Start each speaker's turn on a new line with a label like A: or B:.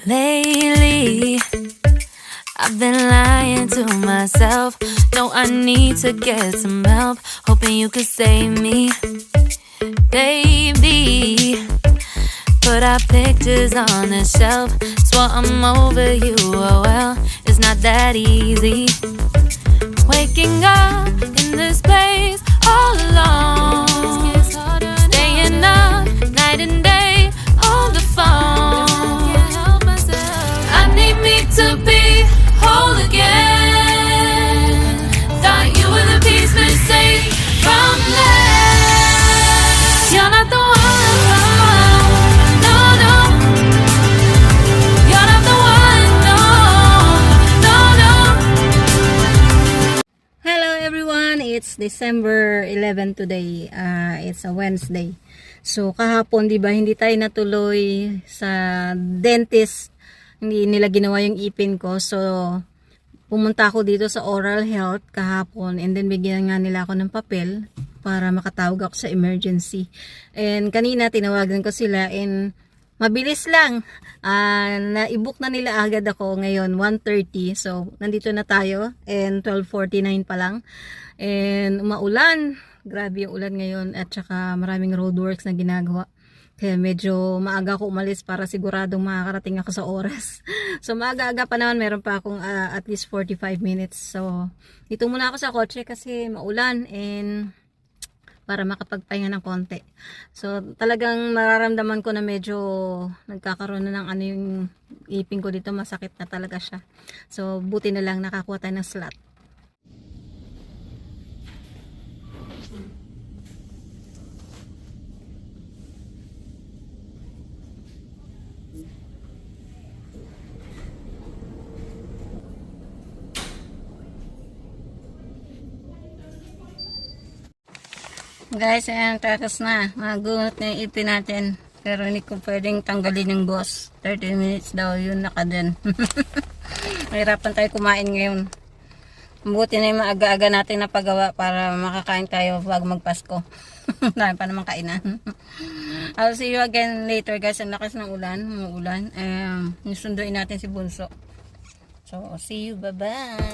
A: Lately, I've been lying to myself. No, I need to get some help. Hoping you could save me, baby. Put our pictures on the shelf. Swore I'm over you, oh well, it's not that easy. Waking up in this place all alone, staying up night and day on the phone. I need me to be whole again. Thought you were the piece missing from left. You're not the one, no, no. You're not the one, no, no, no.
B: Hello everyone, it's December 11 today. It's a Wednesday. So kahapon, 'di ba, hindi tayo natuloy sa dentist. Hindi nila ginawa yung ipin ko. So pumunta ako dito sa oral health kahapon, and then bigyan nga nila ako ng papel para makatawag ako sa emergency. And kanina tinawagan ko sila, and mabilis lang. Na-book na nila agad ako ngayon 1:30. So nandito na tayo, and 12:49 pa lang. And umaulan. Grabe yung ulan ngayon, at saka maraming roadworks na ginagawa. Kaya medyo maaga ako umalis para siguradong makakarating ako sa oras. So maaga-aga pa naman, meron pa akong at least 45 minutes. So dito muna ako sa kotse kasi maulan, and para makapagpahinga ng konti. So talagang mararamdaman ko na medyo nagkakaroon na ng ano yung ipin ko dito, masakit na talaga siya. So buti na lang nakakuha tayo ng slot. Guys, ayan, takas na. Magunot na yung ipin natin. Pero hindi ko pwedeng tanggalin yung boss. 30 minutes daw yun naka din. Mahirapan tayo kumain ngayon. Mabuti na yung maaga-aga natin na paggawa para makakain tayo bago magpasko. Dahil pa naman kainan. I'll see you again later guys. Ang lakas ng ulan. Umuulan. Nisunduin natin si Bunso. So, see you. Bye-bye.